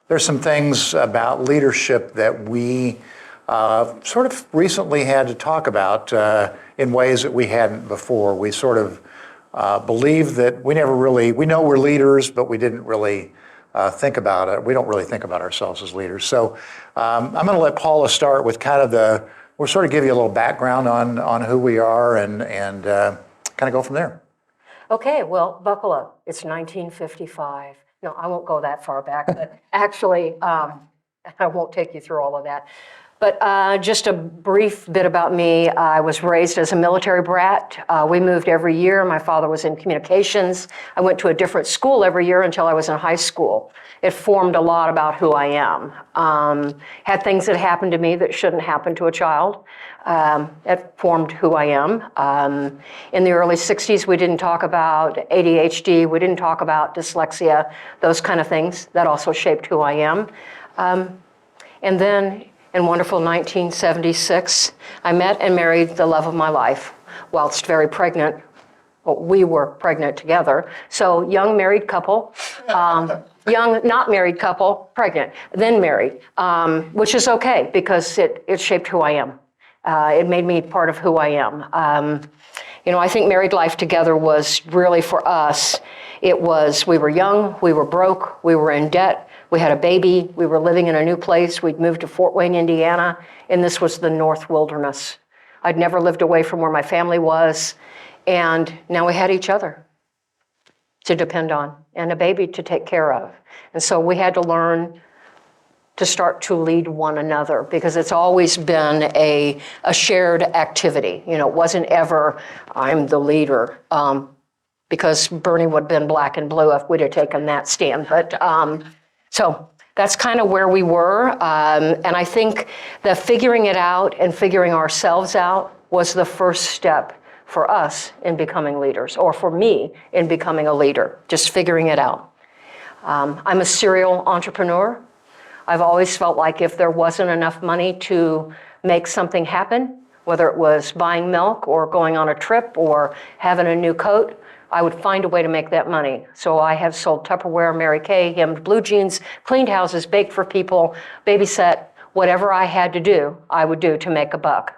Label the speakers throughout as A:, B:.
A: there's some things about leadership that we sort of recently had to talk about in ways that we hadn't before. We sort of believe that we know we're leaders, but we didn't really think about it. We don't really think about ourselves as leaders. So I'm going to let Paula start with we'll sort of give you a little background on who we are and kind of go from there.
B: Okay, well, buckle up. It's 1955. No, I won't go that far back, but actually, I won't take you through all of that. But just a brief bit about me. I was raised as a military brat. We moved every year. My father was in communications. I went to a different school every year until I was in high school. It formed a lot about who I am. Had things that happened to me that shouldn't happen to a child. It formed who I am. In the early 60s, we didn't talk about ADHD. We didn't talk about dyslexia, those kind of things. That also shaped who I am. And then in wonderful 1976, I met and married the love of my life whilst very pregnant. Well, we were pregnant together. So young married couple, young not married couple, pregnant, then married, which is okay because it shaped who I am. It made me part of who I am. I think married life together was really for us, we were young, we were broke, we were in debt. We had a baby. We were living in a new place. We'd moved to Fort Wayne, Indiana, and this was the North Wilderness. I'd never lived away from where my family was, and now we had each other to depend on and a baby to take care of. And so we had to learn to start to lead one another because it's always been a shared activity. It wasn't ever, I'm the leader, because Bernie would have been black and blue if we'd have taken that stand. But so that's kind of where we were. And I think the figuring it out and figuring ourselves out was the first step for us in becoming leaders, or for me in becoming a leader, just figuring it out. I'm a serial entrepreneur. I've always felt like if there wasn't enough money to make something happen, whether it was buying milk or going on a trip or having a new coat, I would find a way to make that money. So I have sold Tupperware, Mary Kay, hemmed blue jeans, cleaned houses, baked for people, babysat, whatever I had to do, I would do to make a buck.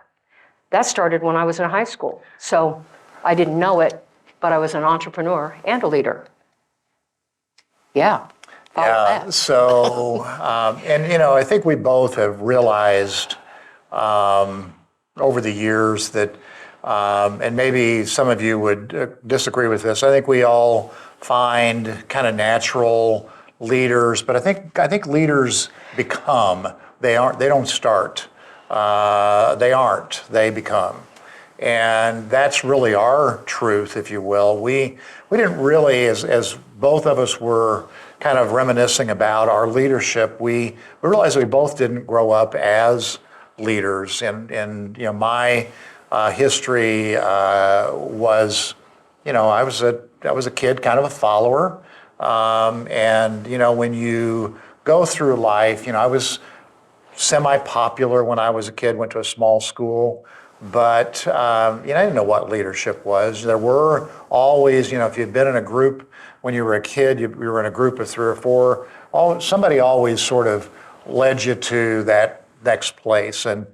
B: That started when I was in high school. So I didn't know it, but I was an entrepreneur and a leader. Yeah.
A: Yeah, so, I think we both have realized over the years that, and maybe some of you would disagree with this, I think we all find kind of natural leaders, but I think leaders become, they don't start. They become. And that's really our truth, if you will. We didn't really, as both of us were kind of reminiscing about our leadership, we realized we both didn't grow up as leaders. And my history was, I was a kid, kind of a follower. And when you go through life, I was semi-popular when I was a kid, went to a small school. But, I didn't know what leadership was. There were always, if you'd been in a group when you were a kid, you were in a group of 3 or 4, somebody always sort of led you to that next place. And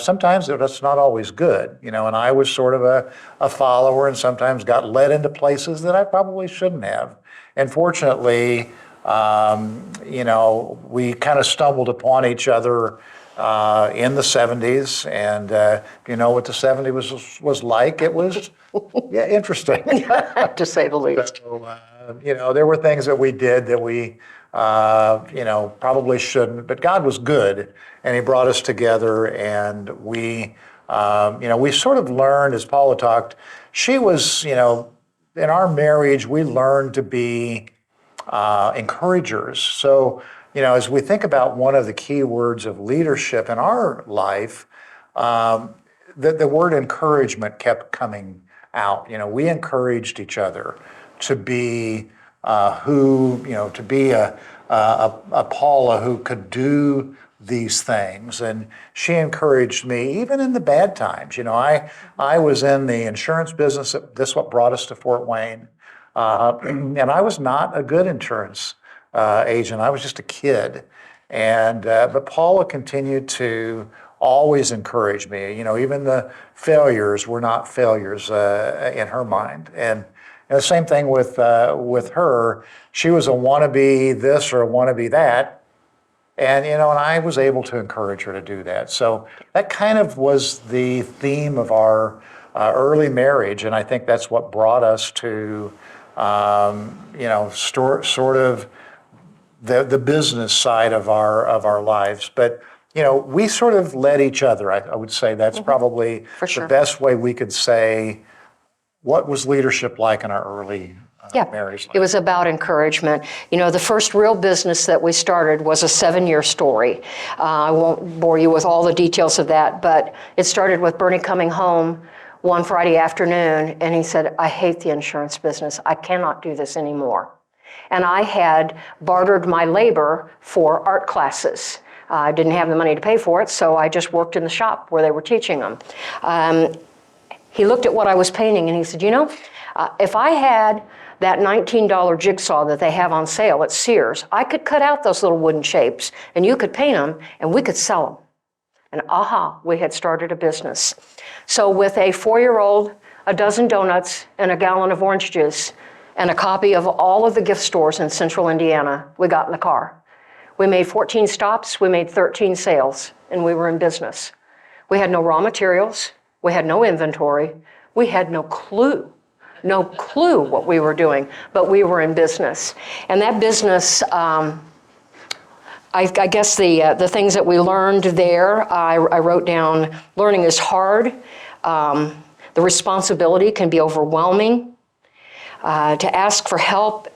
A: sometimes that's not always good, and I was sort of a follower and sometimes got led into places that I probably shouldn't have. And fortunately, we kind of stumbled upon each other in the 70s, and you know what the 70s was like. It was interesting,
B: to say the least.
A: So, there were things that we did that we probably shouldn't, but God was good, and He brought us together, and we sort of learned, as Paula talked, she was, in our marriage, we learned to be encouragers. So, as we think about one of the key words of leadership in our life, the word encouragement kept coming out. We encouraged each other to be to be a Paula who could do these things. And she encouraged me, even in the bad times. I was in the insurance business. This is what brought us to Fort Wayne. And I was not a good insurance age, and I was just a kid. And but Paula continued to always encourage me. Even the failures were not failures in her mind. And the same thing with her. She was a wannabe this or a wannabe that. And I was able to encourage her to do that. So that kind of was the theme of our early marriage, and I think that's what brought us to, sort of the business side of our lives. But we sort of led each other. I would say that's probably
B: For sure.
A: the best way we could say what was leadership like in our early marriage life.
B: It was about encouragement. The first real business that we started was a 7-year story. I won't bore you with all the details of that, but it started with Bernie coming home one Friday afternoon, and he said, I hate the insurance business. I cannot do this anymore. And I had bartered my labor for art classes. I didn't have the money to pay for it, so I just worked in the shop where they were teaching them. He looked at what I was painting and he said, if I had that $19 jigsaw that they have on sale at Sears, I could cut out those little wooden shapes and you could paint them and we could sell them. And we had started a business. So with a 4-year-old, a dozen donuts, and a gallon of orange juice, and a copy of all of the gift stores in central Indiana, we got in the car. We made 14 stops, we made 13 sales, and we were in business. We had no raw materials, we had no inventory, we had no clue what we were doing, but we were in business. And that business, I guess the things that we learned there, I wrote down, learning is hard. The responsibility can be overwhelming. To ask for help,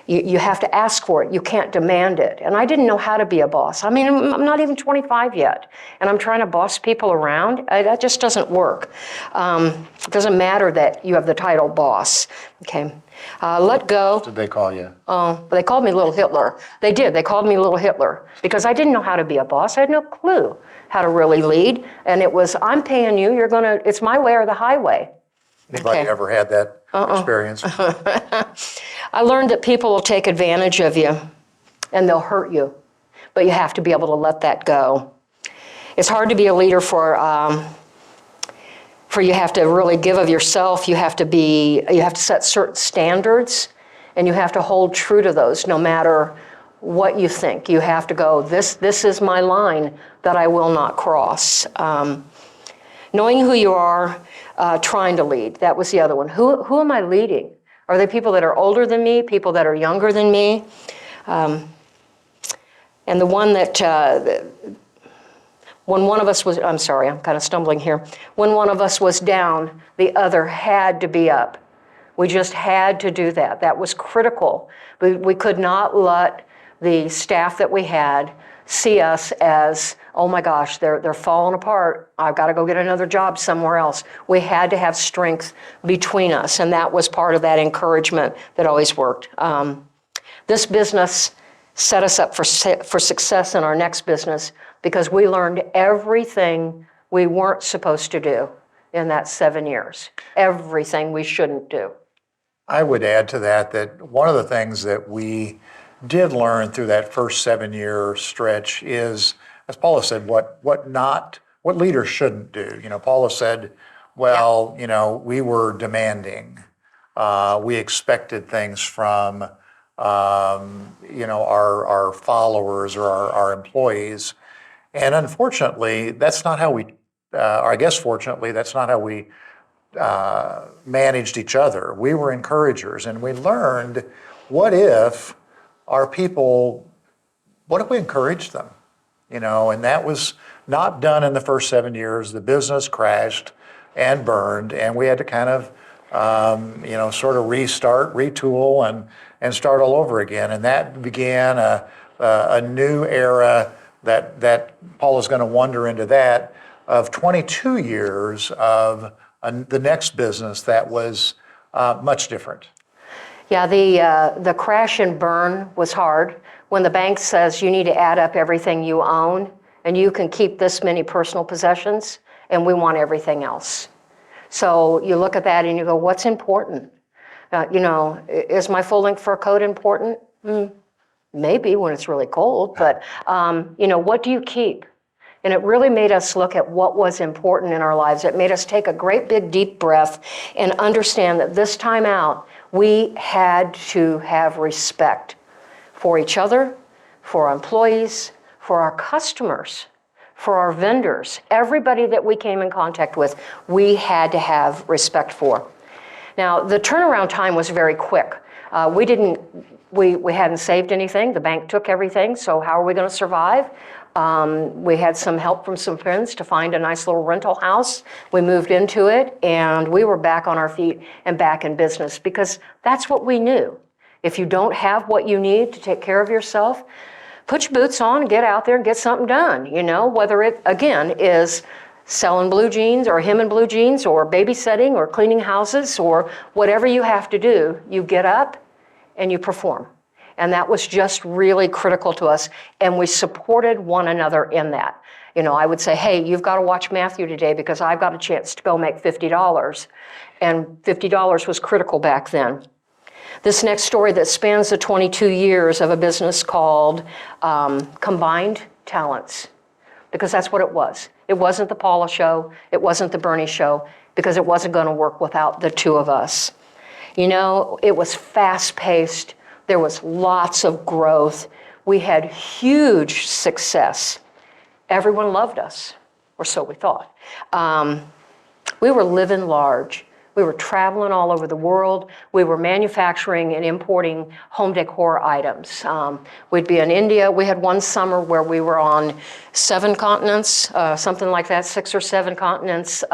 B: you have to ask for it. You can't demand it. And I didn't know how to be a boss. I mean, I'm not even 25 yet, and I'm trying to boss people around. That just doesn't work. It doesn't matter that you have the title boss. Okay. Let go.
A: What did they call you?
B: Oh, they called me Little Hitler. They did. They called me Little Hitler because I didn't know how to be a boss. I had no clue how to really lead. And it was, I'm paying you. It's my way or the highway.
A: Anybody ever had that experience?
B: I learned that people will take advantage of you and they'll hurt you, but you have to be able to let that go. It's hard to be a leader for you have to really give of yourself. You have to set certain standards and you have to hold true to those no matter what you think. You have to go, this is my line that I will not cross. Knowing who you are, trying to lead. That was the other one. Who am I leading? Are they people that are older than me, people that are younger than me? And the one that, when one of us was, I'm sorry, I'm kind of stumbling here. When one of us was down, the other had to be up. We just had to do that. That was critical. We could not let the staff that we had see us as, oh my gosh, they're falling apart. I've got to go get another job somewhere else. We had to have strength between us, and that was part of that encouragement that always worked. This business set us up for success in our next business because we learned everything we weren't supposed to do in that 7 years, everything we shouldn't do.
A: I would add to that one of the things that we did learn through that first 7-year stretch is, as Paula said, what leaders shouldn't do. Paula said, we were demanding. We expected things from, our followers or our employees. And unfortunately, that's not how we, or I guess fortunately, that's not how we managed each other. We were encouragers, and we learned, what if we encouraged them? And that was not done in the first 7 years. The business crashed and burned, and we had to kind of, sort of restart, retool, and start all over again. And that began a new era that Paula's going to wander into that, of 22 years of the next business that was much different.
B: Yeah, the crash and burn was hard. When the bank says you need to add up everything you own and you can keep this many personal possessions and we want everything else. So you look at that and you go, what's important? Is my full length fur coat important? maybe when it's really cold, but what do you keep? And it really made us look at what was important in our lives. It made us take a great big deep breath and understand that this time out, we had to have respect for each other, for our employees, for our customers, for our vendors. Everybody that we came in contact with, we had to have respect for. Now, the turnaround time was very quick. We hadn't saved anything. The bank took everything, so how are we going to survive? We had some help from some friends to find a nice little rental house. We moved into it, and we were back on our feet and back in business because that's what we knew. If you don't have what you need to take care of yourself, put your boots on and get out there and get something done, whether it, again, is selling blue jeans or hemming blue jeans or babysitting or cleaning houses or whatever you have to do, you get up and you perform. And that was just really critical to us, and we supported one another in that. I would say, hey, you've got to watch Matthew today because I've got a chance to go make $50. And $50 was critical back then. This next story that spans the 22 years of a business called Combined Talents, because that's what it was. It wasn't the Paula show, it wasn't the Bernie show, because it wasn't going to work without the two of us. It was fast-paced, there was lots of growth, we had huge success. Everyone loved us, or so we thought. We were living large. We were traveling all over the world. We were manufacturing and importing home decor items. We'd be in India. We had one summer where we were on 7 continents, something like that, 6 or 7 continents.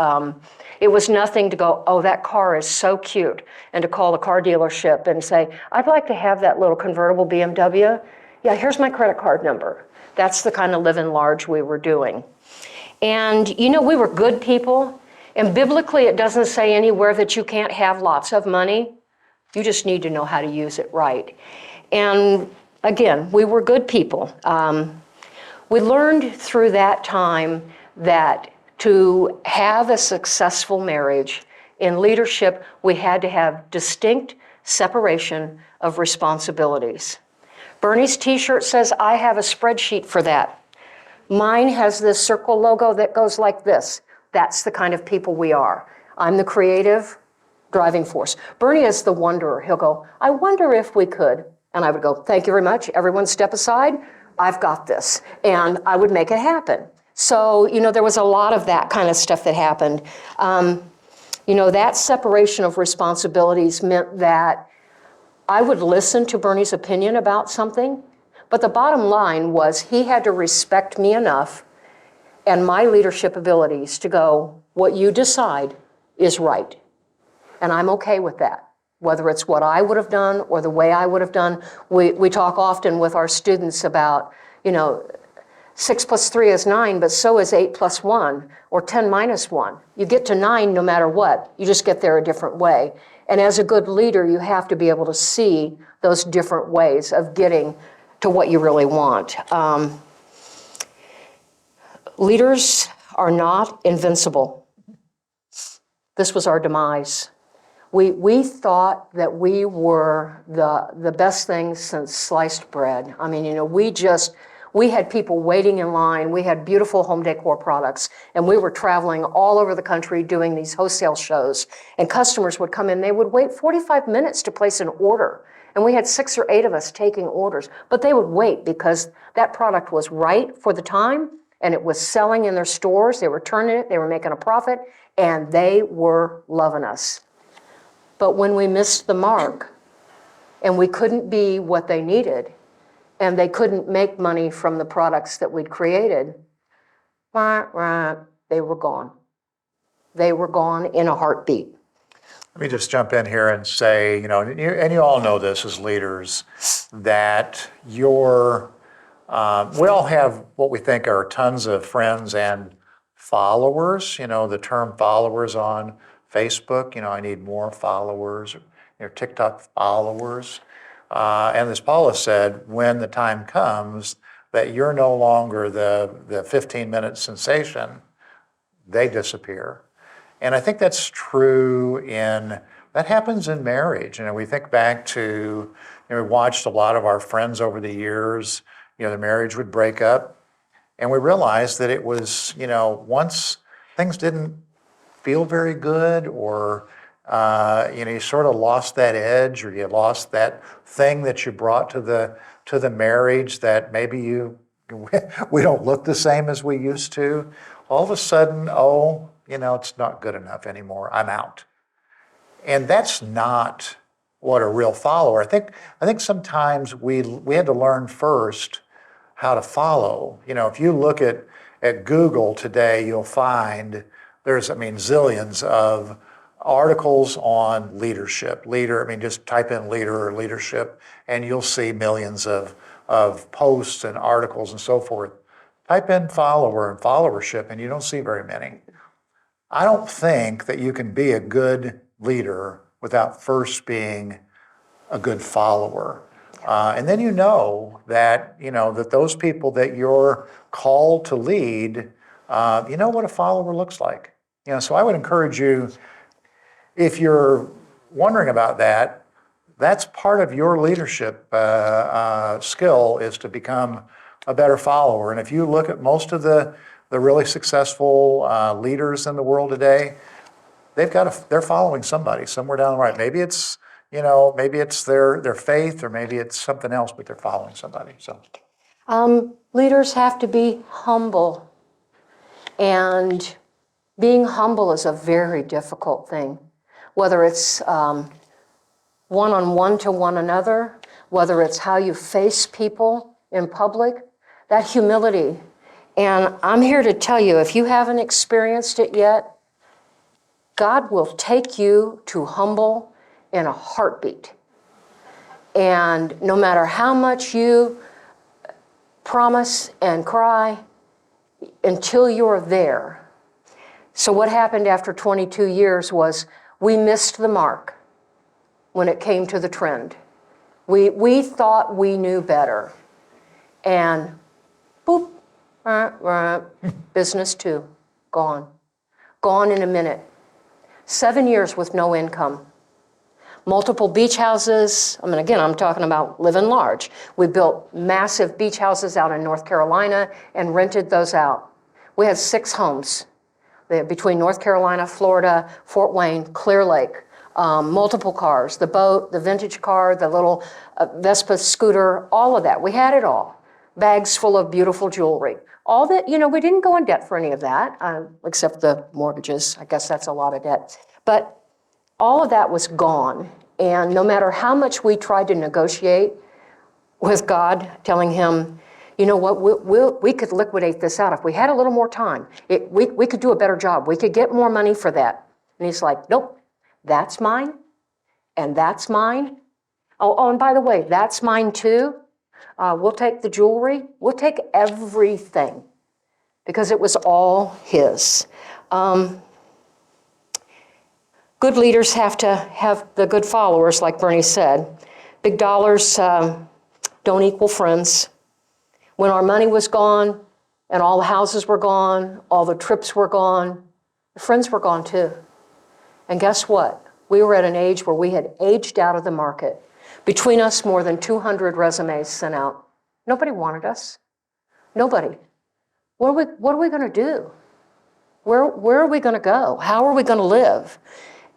B: It was nothing to go, oh, that car is so cute, and to call the car dealership and say, I'd like to have that little convertible BMW. Yeah, here's my credit card number. That's the kind of living large we were doing. And, we were good people. And biblically, it doesn't say anywhere that you can't have lots of money. You just need to know how to use it right. And again, we were good people. We learned through that time that to have a successful marriage in leadership, we had to have distinct separation of responsibilities. Bernie's t-shirt says, I have a spreadsheet for that. Mine has this circle logo that goes like this. That's the kind of people we are. I'm the creative driving force. Bernie is the wonderer. He'll go, I wonder if we could. And I would go, thank you very much. Everyone step aside. I've got this. And I would make it happen. So, there was a lot of that kind of stuff that happened. That separation of responsibilities meant that I would listen to Bernie's opinion about something, but the bottom line was he had to respect me enough and my leadership abilities to go, what you decide is right. And I'm okay with that, whether it's what I would have done or the way I would have done. We talk often with our students about, 6 plus 3 is 9, but so is 8 plus 1 or 10 minus 1. You get to 9 no matter what. You just get there a different way. And as a good leader, you have to be able to see those different ways of getting to what you really want. Leaders are not invincible. This was our demise. We thought that we were the best thing since sliced bread. I mean, we had people waiting in line. We had beautiful home decor products, and we were traveling all over the country doing these wholesale shows. And customers would come in. They would wait 45 minutes to place an order. And we had 6 or 8 of us taking orders. But they would wait because that product was right for the time, and it was selling in their stores. They were turning it. They were making a profit, and they were loving us. But when we missed the mark, and we couldn't be what they needed, and they couldn't make money from the products that we'd created, they were gone. They were gone in a heartbeat.
A: Let me just jump in here and say, and you all know this as leaders, that we all have what we think are tons of friends and followers. The term followers on Facebook, I need more followers, TikTok followers. And as Paula said, when the time comes that you're no longer the 15-minute sensation, they disappear. And I think that's true in that happens in marriage. And we think back to, we watched a lot of our friends over the years, the marriage would break up. And we realized that it was, once things didn't feel very good, or you sort of lost that edge, or you lost that thing that you brought to the marriage, that maybe we don't look the same as we used to. All of a sudden, it's not good enough anymore. I'm out. And that's not what a real follower. I think sometimes we had to learn first how to follow. If you look at Google today, you'll find there's, zillions of articles on leadership. Just type in leader or leadership, and you'll see millions of posts and articles and so forth. Type in follower and followership, and you don't see very many. I don't think that you can be a good leader without first being a good follower. And then that those people that you're called to lead, what a follower looks like. So I would encourage you, if you're wondering about that, that's part of your leadership skill, is to become a better follower. And if you look at most of the really successful leaders in the world today, they're following somebody somewhere down the right. Maybe it's their faith, or maybe it's something else, but they're following somebody. So,
B: leaders have to be humble, and being humble is a very difficult thing. Whether it's one-on-one to one another, whether it's how you face people in public, that humility. And I'm here to tell you, if you haven't experienced it yet, God will take you to humble in a heartbeat. And no matter how much you promise and cry, until you're there. So what happened after 22 years was we missed the mark when it came to the trend. We thought we knew better. And boop, business too, gone. Gone in a minute. 7 years with no income. Multiple beach houses. Again, I'm talking about living large. We built massive beach houses out in North Carolina and rented those out. We had 6 homes between North Carolina, Florida, Fort Wayne, Clear Lake, multiple cars, the boat, the vintage car, the little Vespa scooter, all of that. We had it all. Bags full of beautiful jewelry. All that, we didn't go in debt for any of that, except the mortgages. I guess that's a lot of debt. But all of that was gone. And no matter how much we tried to negotiate with God, telling him, you know what, we could liquidate this out if we had a little more time. We could do a better job. We could get more money for that. And he's like, nope, that's mine, and that's mine. Oh, and by the way, that's mine too. We'll take the jewelry. We'll take everything, because it was all his. Good leaders have to have the good followers, like Bernie said. Big dollars don't equal friends. When our money was gone and all the houses were gone, all the trips were gone, the friends were gone too. And guess what? We were at an age where we had aged out of the market. Between us, more than 200 resumes sent out. Nobody wanted us. Nobody. What are we going to do? Where are we going to go? How are we going to live?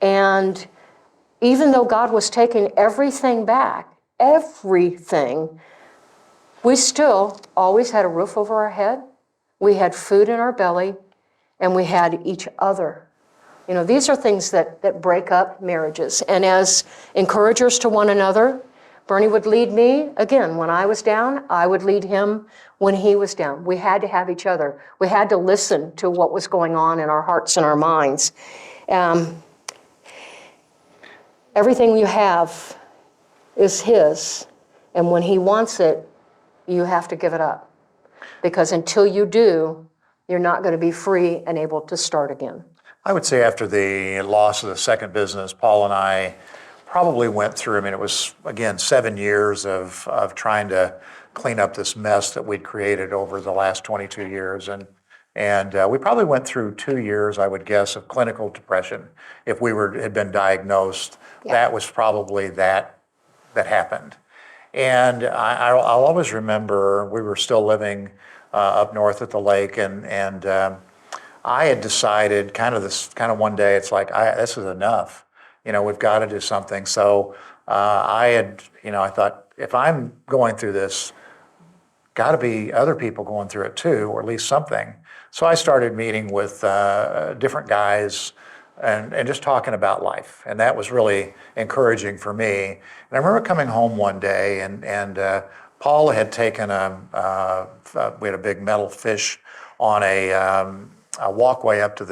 B: And even though God was taking everything back, everything, we still always had a roof over our head. We had food in our belly, and we had each other. These are things that break up marriages. And as encouragers to one another, Bernie would lead me, again, when I was down, I would lead him when he was down. We had to have each other. We had to listen to what was going on in our hearts and our minds. Everything you have is his, and when he wants it, you have to give it up. Because until you do, you're not going to be free and able to start again.
A: I would say after the loss of the second business, Paul and I probably went through, it was, again, 7 years of trying to clean up this mess that we'd created over the last 22 years. And And we probably went through 2 years, I would guess, of clinical depression. If we had been diagnosed, that was probably that happened. And I'll always remember we were still living up north at the lake, and I had decided kind of one day, it's like, this is enough. We've got to do something. So I thought, if I'm going through this, got to be other people going through it too, or at least something. So I started meeting with different guys and just talking about life. And that was really encouraging for me. And I remember coming home one day, and Paula had taken we had a big metal fish on a walkway up to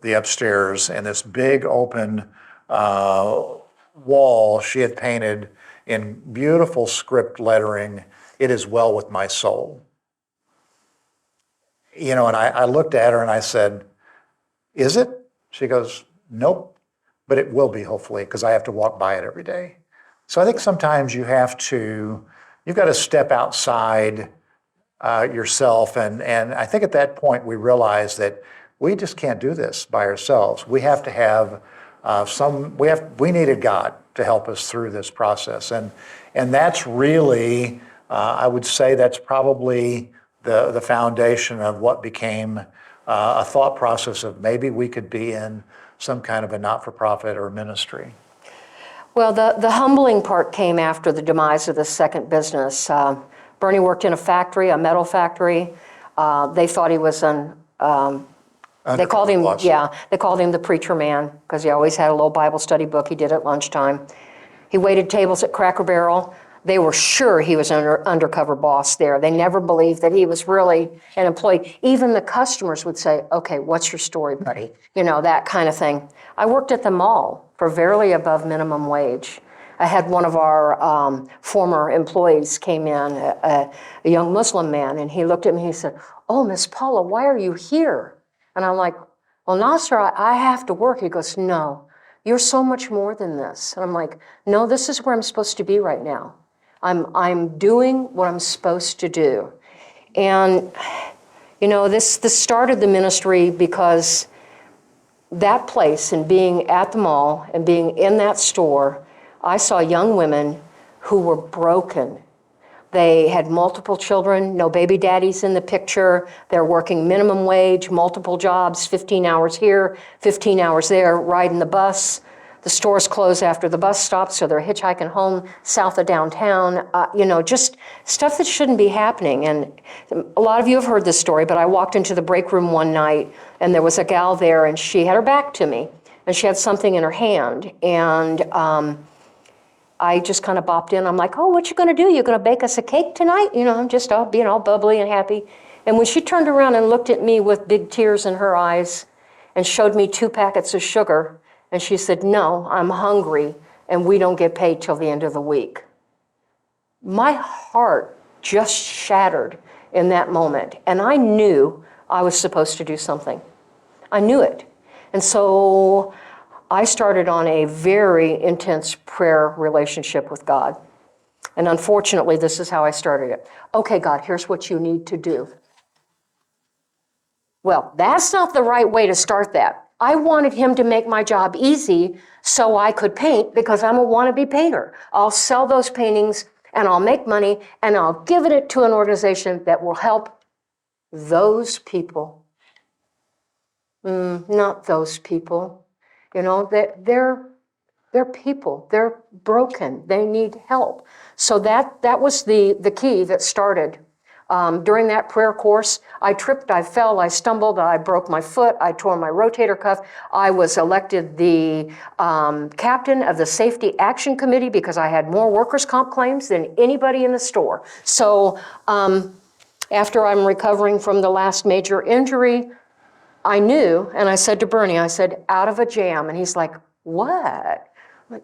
A: the upstairs, and this big open wall she had painted in beautiful script lettering, "It is well with my soul." And I looked at her and I said, "Is it?" She goes, "Nope, but it will be, hopefully, because I have to walk by it every day." So I think sometimes you've got to step outside yourself. And I think at that point we realized that we just can't do this by ourselves. We have to have we needed God to help us through this process. And that's really, I would say that's probably the foundation of what became a thought process of maybe we could be in some kind of a not-for-profit or ministry.
B: Well, the humbling part came after the demise of the second business. Bernie worked in a factory, a metal factory. They thought he was they called him the preacher man, because he always had a little Bible study book he did at lunchtime. He waited tables at Cracker Barrel. They were sure he was an undercover boss there. They never believed that he was really an employee. Even the customers would say, "Okay, what's your story, buddy?" That kind of thing. I worked at the mall for barely above minimum wage. I had one of our former employees came in, a young Muslim man, and he looked at me and he said, "Oh, Miss Paula, why are you here?" And I'm like, "Well, Nasser, I have to work." He goes, "No, you're so much more than this." And I'm like, "No, this is where I'm supposed to be right now. I'm doing what I'm supposed to do." And this started the ministry because that place, and being at the mall and being in that store, I saw young women who were broken. They had multiple children, no baby daddies in the picture. They're working minimum wage, multiple jobs, 15 hours here, 15 hours there, riding the bus. The stores close after the bus stops, so they're hitchhiking home south of downtown. Just stuff that shouldn't be happening. And a lot of you have heard this story, but I walked into the break room one night, and there was a gal there, and she had her back to me, and she had something in her hand. And I just kind of bopped in. I'm like, "Oh, what you gonna do? You gonna bake us a cake tonight?" I'm just all being all bubbly and happy. And when she turned around and looked at me with big tears in her eyes and showed me 2 packets of sugar, and she said, "No, I'm hungry, and we don't get paid till the end of the week." My heart just shattered in that moment, and I knew I was supposed to do something. I knew it. And so I started on a very intense prayer relationship with God. And unfortunately, this is how I started it. "Okay, God, here's what you need to do." Well, that's not the right way to start that. I wanted him to make my job easy so I could paint, because I'm a wannabe painter. I'll sell those paintings and I'll make money and I'll give it to an organization that will help those people. Not those people. They're people. They're broken. They need help. So that was the key that started. During that prayer course, I tripped, I fell, I stumbled, I broke my foot, I tore my rotator cuff. I was elected the captain of the Safety Action Committee because I had more workers' comp claims than anybody in the store. So after I'm recovering from the last major injury, I knew, and I said to Bernie, I said, "Out of a jam." And he's like, "What?" I'm like,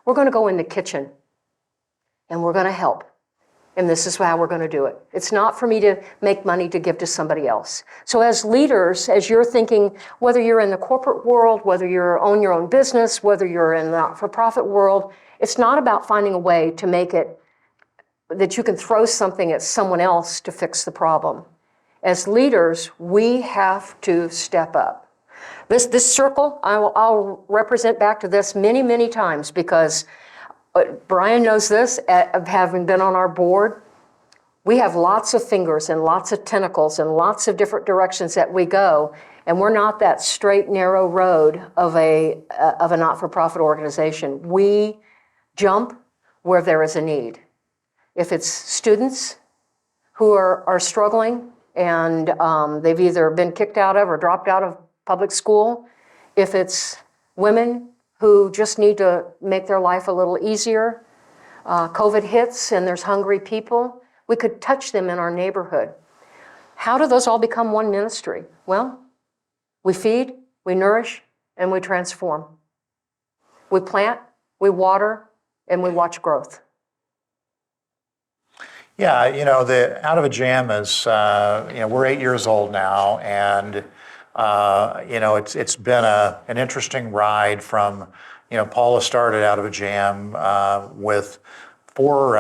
B: "We're going to go in the kitchen and we're going to help. And this is how we're going to do it. It's not for me to make money to give to somebody else." So as leaders, as you're thinking, whether you're in the corporate world, whether you're own your own business, whether you're in the not-for-profit world, it's not about finding a way to make it that you can throw something at someone else to fix the problem. As leaders, we have to step up. This circle, I'll represent back to this many, many times because Brian knows this, of having been on our board. We have lots of fingers and lots of tentacles and lots of different directions that we go, and we're not that straight, narrow road of a not-for-profit organization. We jump where there is a need. If it's students who are struggling and they've either been kicked out of or dropped out of public school, if it's women who just need to make their life a little easier, COVID hits and there's hungry people, we could touch them in our neighborhood. How do those all become one ministry? Well, we feed, we nourish, and we transform. We plant, we water, and we watch growth.
A: Yeah, the Out of a Jam is, we're 8 years old now, and it's been an interesting ride from, Paula started Out of a Jam with 4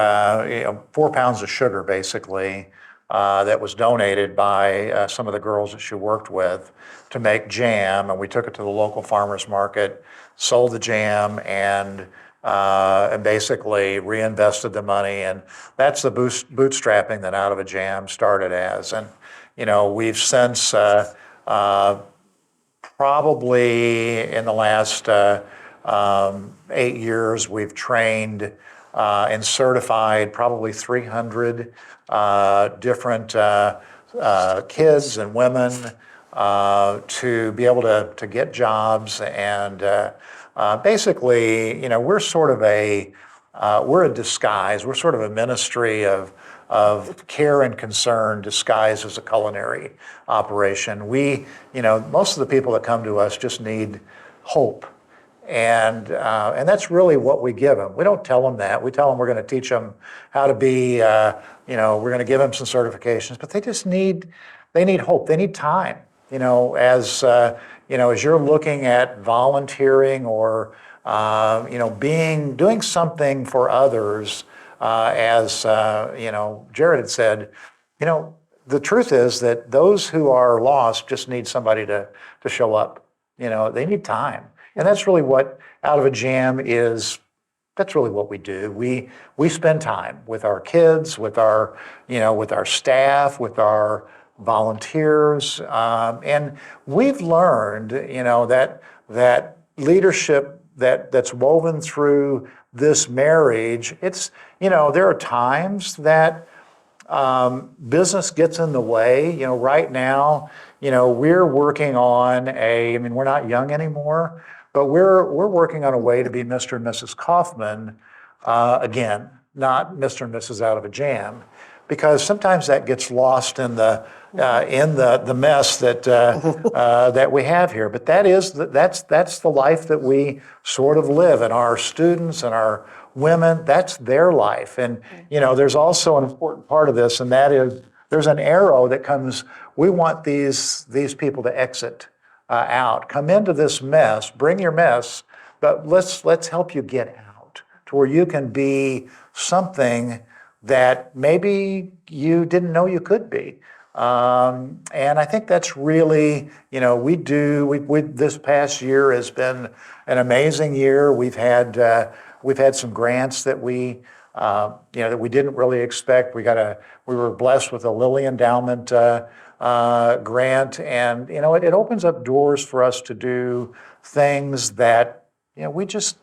A: pounds of sugar, basically, that was donated by some of the girls that she worked with to make jam, and we took it to the local farmers market, sold the jam, and basically reinvested the money, and that's the bootstrapping that Out of a Jam started as. And we've since probably in the last 8 years, we've trained and certified probably 300 different kids and women to be able to get jobs. And basically, we're sort of we're a disguise. We're sort of a ministry of care and concern disguised as a culinary operation. Most of the people that come to us just need hope. And that's really what we give them. We don't tell them that. We tell them we're going to teach them how to be, we're going to give them some certifications, but they just need hope. They need time. As you're looking at volunteering or, doing something for others, as, Jared had said, the truth is that those who are lost just need somebody to show up. They need time. And that's really what Out of a Jam is. That's really what we do. We spend time with our kids, with our staff, with our volunteers, and we've learned, that leadership that's woven through this marriage. It's, there are times that business gets in the way. Right now, we're working on we're not young anymore, but we're working on a way to be Mr. and Mrs. Kaufman, again, not Mr. and Mrs. Out of a Jam, because sometimes that gets lost in the mess that we have here. But that's the life that we sort of live, and our students and our women, that's their life. And there's also an important part of this, and that is there's an arrow that comes. We want these people to exit out, come into this mess, bring your mess, but let's help you get out to where you can be something that maybe you didn't know you could be. And I think that's really, this past year has been an amazing year. We've had some grants that we didn't really expect. We were blessed with a Lilly Endowment grant, and it opens up doors for us to do things that we just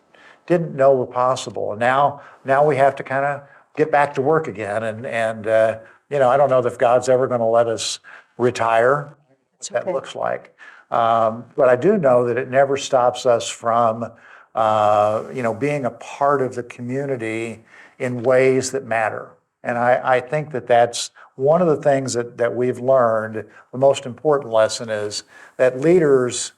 A: didn't know were possible. And now we have to kind of get back to work again. And I don't know if God's ever going to let us retire. What that looks like. But I do know that it never stops us from being a part of the community in ways that matter. And I think that's one of the things that we've learned. The most important lesson is that leaders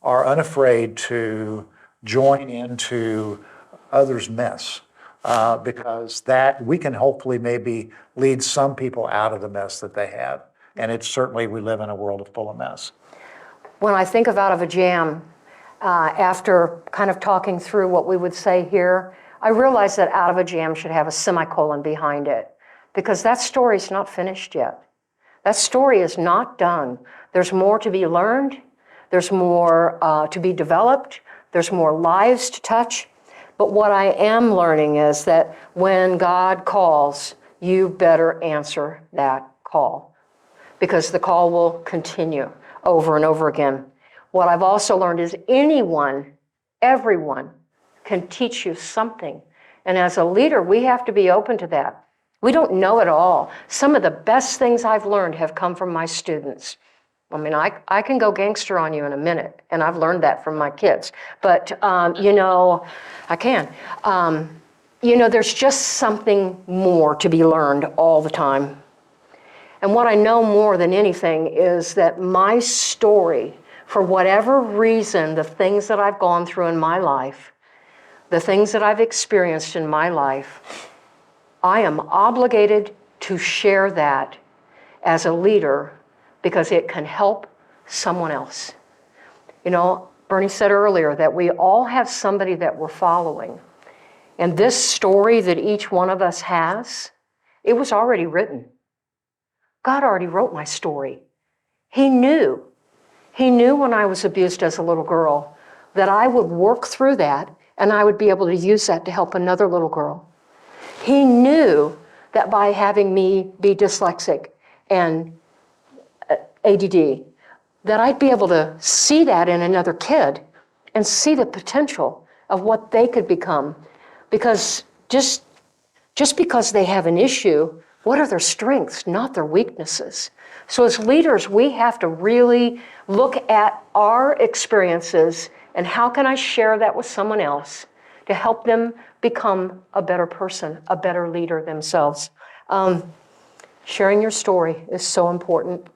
A: are unafraid to join into others' mess, because that we can hopefully maybe lead some people out of the mess that they have. And it's certainly, we live in a world full of mess.
B: When I think of Out of a Jam, after kind of talking through what we would say here, I realize that Out of a Jam should have a semicolon behind it, because that story's not finished yet. That story is not done. There's more to be learned. There's more to be developed. There's more lives to touch. But what I am learning is that when God calls, you better answer that call, because the call will continue over and over again. What I've also learned is anyone, everyone, can teach you something. And as a leader, we have to be open to that. We don't know it all. Some of the best things I've learned have come from my students. I mean, I can go gangster on you in a minute, and I've learned that from my kids. But, I can. There's just something more to be learned all the time. And what I know more than anything is that my story, for whatever reason, the things that I've gone through in my life, the things that I've experienced in my life, I am obligated to share that as a leader because it can help someone else. Bernie said earlier that we all have somebody that we're following. And this story that each one of us has, it was already written. God already wrote my story. He knew when I was abused as a little girl that I would work through that and I would be able to use that to help another little girl. He knew that by having me be dyslexic and ADD, that I'd be able to see that in another kid and see the potential of what they could become. Because just because they have an issue, what are their strengths, not their weaknesses? So as leaders, we have to really look at our experiences and how can I share that with someone else to help them become a better person, a better leader themselves. Sharing your story is so important,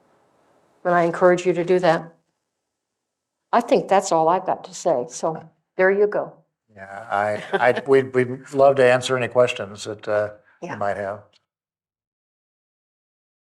B: and I encourage you to do that. I think that's all I've got to say, so there you go.
A: Yeah, we'd love to answer any questions that you might have.